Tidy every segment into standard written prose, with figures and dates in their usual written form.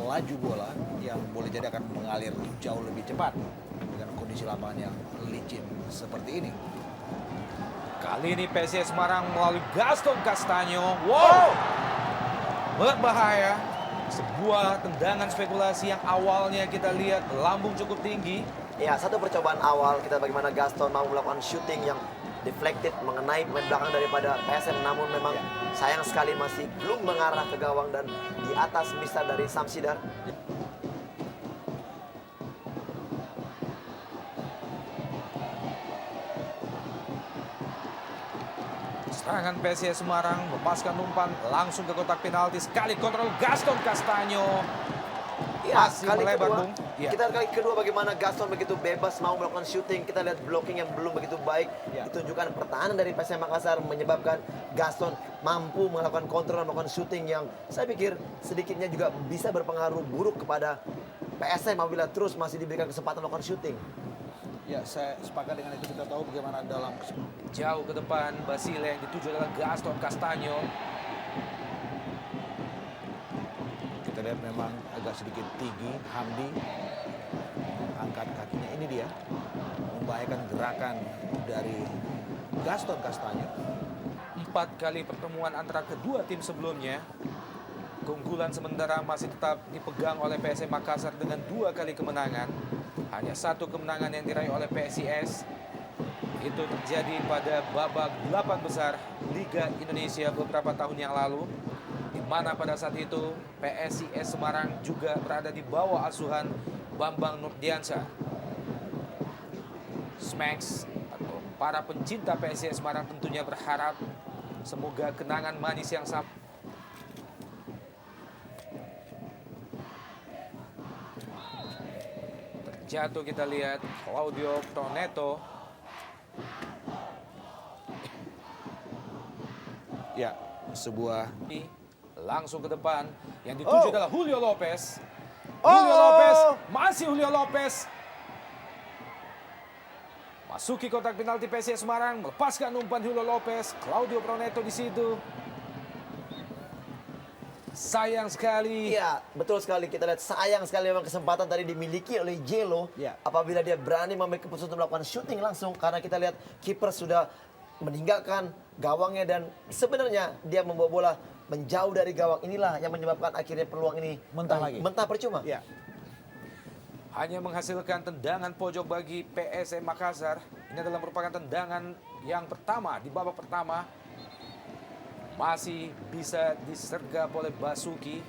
laju bola yang boleh jadi akan mengalir jauh lebih cepat dengan kondisi lapangan yang licin seperti ini. Kali ini PSIS Semarang melalui Gaston Castaño. Wow! Berbahaya. Sebuah tendangan spekulasi yang awalnya kita lihat lambung cukup tinggi. Ya, satu percobaan awal kita bagaimana Gaston mau melakukan shooting yang deflected mengenai pemain belakang daripada PSM, namun memang sayang sekali masih belum mengarah ke gawang dan di atas misal dari Samsidar. Serangan PSIS Semarang melepaskan umpan langsung ke kotak penalti. Sekali kontrol Gaston Castaño. Ya, Masih kali melebar, kedua, Bung. Ya. kita kali kedua bagaimana Gaston begitu bebas mau melakukan shooting. Kita lihat blocking yang belum begitu baik. Ya. Ditunjukkan pertahanan dari PSM Makassar menyebabkan Gaston mampu melakukan kontrol dan melakukan shooting yang saya pikir sedikitnya juga bisa berpengaruh buruk kepada PSM apabila terus masih diberikan kesempatan melakukan shooting. Ya, saya sepakat dengan itu. Kita tahu bagaimana dalam Jauh ke depan Basile yang dituju adalah Gaston Castaño. kita lihat memang agak sedikit tinggi Hamdi angkat kakinya, ini dia membahayakan gerakan dari Gaston Castaño. 4 kali pertemuan antara kedua tim sebelumnya, keunggulan sementara masih tetap dipegang oleh PSM Makassar dengan 2 kali kemenangan. Hanya 1 kemenangan yang diraih oleh PSIS. Itu terjadi pada babak 8 besar Liga Indonesia beberapa tahun yang lalu, di mana pada saat itu PSIS Semarang juga berada di bawah asuhan Bambang Nurdiansyah. Smax atau para pencinta PSIS Semarang tentunya berharap semoga kenangan manis yang sama terjatuh. Kita lihat Claudio Proneto. Ya, sebuah Langsung ke depan, yang dituju adalah Julio Lopez. Julio Lopez, masih Julio Lopez. Masuki kotak penalti PSIS Semarang, melepaskan umpan Julio Lopez. Claudio Proneto di situ. Sayang sekali. Iya, betul sekali. Kita lihat sayang sekali memang kesempatan tadi dimiliki oleh Jelo. Ya. Apabila dia berani mengambil keputusan untuk melakukan shooting langsung. Karena kita lihat kiper sudah meninggalkan gawangnya dan sebenarnya dia membawa bola menjauh dari gawang. Inilah yang menyebabkan akhirnya peluang ini Mentah lagi. Mentah percuma. ya, Hanya menghasilkan tendangan pojok bagi PSM Makassar. Ini adalah merupakan tendangan yang pertama di babak pertama. Masih bisa disergap oleh Basuki.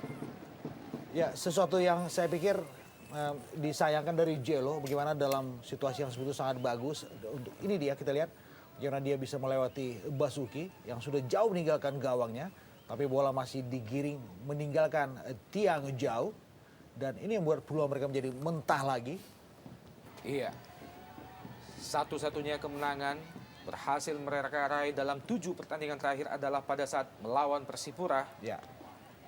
ya, sesuatu yang saya pikir disayangkan dari Jelo, bagaimana dalam situasi yang sebetulnya sangat bagus. Untuk ini dia kita lihat bagaimana dia bisa melewati Basuki yang sudah jauh meninggalkan gawangnya, tapi bola masih digiring meninggalkan tiang jauh, dan ini yang membuat peluang mereka menjadi mentah lagi. Iya. Satu-satunya kemenangan berhasil mereka raih dalam 7 pertandingan terakhir adalah pada saat melawan Persipura. Ya,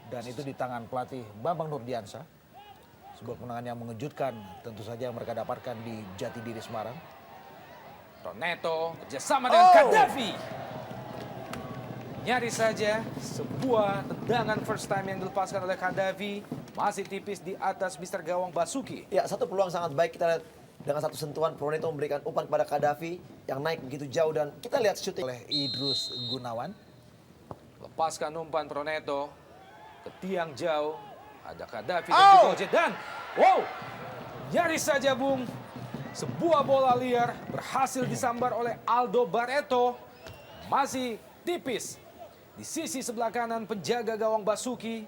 dan itu di tangan pelatih Bambang Nurdiansyah. Sebuah kemenangan yang mengejutkan tentu saja yang mereka dapatkan di Jatidiri Semarang. Proneto kerjasama dengan Gaddafi. Nyaris saja sebuah tendangan first time yang dilepaskan oleh Gaddafi. Masih tipis di atas Mister Gawang Basuki. Ya, satu peluang sangat baik. Kita lihat dengan satu sentuhan Proneto memberikan umpan kepada Gaddafi yang naik begitu jauh dan kita lihat shooting Oleh Idrus Gunawan. Lepaskan umpan Proneto ke tiang jauh. Ada Gaddafi dan juga Oje. Dan wow, nyaris saja Bung. Sebuah bola liar berhasil disambar oleh Aldo Barreto. Masih tipis di sisi sebelah kanan penjaga gawang Basuki.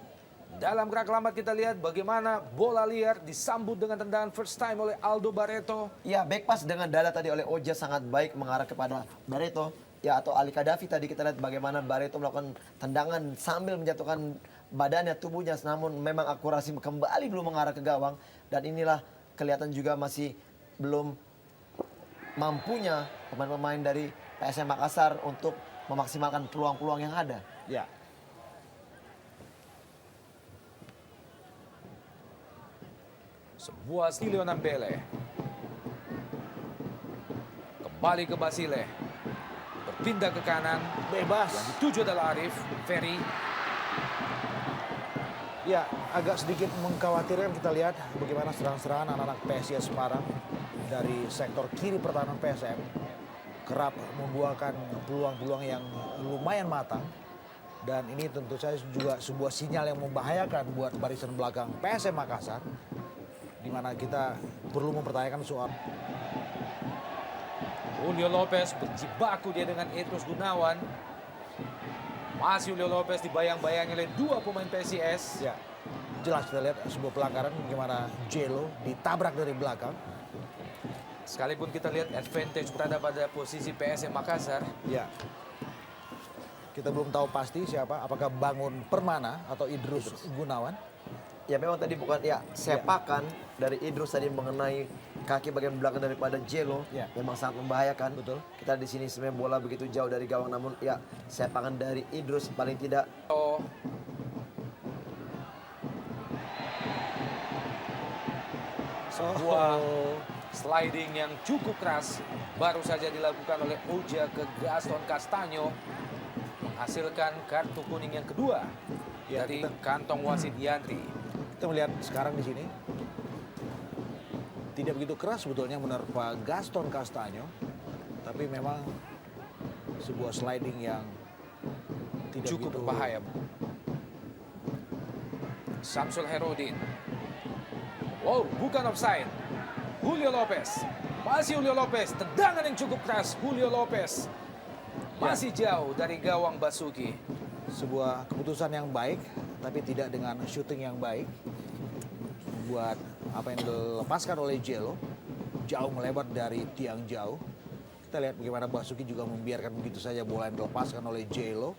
Dalam gerak lambat kita lihat bagaimana bola liar disambut dengan tendangan first time oleh Aldo Barreto. Ya, back pass dengan dada tadi oleh Oja sangat baik mengarah kepada Barreto. Ya, atau Ali Gaddafi tadi kita lihat bagaimana Barreto melakukan tendangan sambil menjatuhkan badannya, tubuhnya. Namun memang akurasi kembali belum mengarah ke gawang. Dan inilah kelihatan juga masih belum mampunya pemain-pemain dari PSM Makassar untuk memaksimalkan peluang-peluang yang ada. Ya, Sebuah Stilio Nambele. Kembali ke Basile. Berpindah ke kanan. bebas. Yang dituju adalah Arif Ferry. Ya, agak sedikit mengkhawatirkan kita lihat bagaimana serang-serangan anak-anak PSIS Semarang dari sektor kiri pertahanan PSM kerap membuahkan peluang-peluang yang lumayan matang. Dan ini tentu saja juga sebuah sinyal yang membahayakan buat barisan belakang PSM Makassar, di mana kita perlu mempertanyakan soal Julio Lopez berjibaku dia dengan Edrus Gunawan. Masih Julio Lopez dibayang-bayangi oleh dua pemain PSIS. ya jelas kita lihat sebuah pelanggaran bagaimana Jelo ditabrak dari belakang. Sekalipun kita lihat advantage berada pada posisi PSM Makassar. Ya, kita belum tahu pasti siapa, apakah Bangun Permana atau Idrus Gunawan. Ya memang tadi bukan ya sepakan dari Idrus tadi mengenai kaki bagian belakang daripada Jelo, Ya. memang sangat membahayakan. Betul. Kita di sini sebenarnya bola begitu jauh dari gawang, namun ya sepakan dari Idrus paling tidak Oh, sebuah sliding yang cukup keras baru saja dilakukan oleh Oja ke Gaston Castanyo, menghasilkan kartu kuning yang kedua Ya, dari kita- kantong wasit Yanti. Kita melihat sekarang di sini tidak begitu keras sebetulnya menerpa Gaston Castanyo, tapi memang sebuah sliding yang tidak Cukup begitu berbahaya. Samsul Herodin. Wow, bukan offside. Julio Lopez. Masih Julio Lopez. Tendangan yang cukup keras. Julio Lopez. Masih jauh dari gawang Basuki. Sebuah keputusan yang baik, tapi tidak dengan shooting yang baik. Buat apa yang dilepaskan oleh Jelo, jauh melebar dari tiang jauh. Kita lihat bagaimana Basuki juga membiarkan begitu saja bola yang dilepaskan oleh Jelo.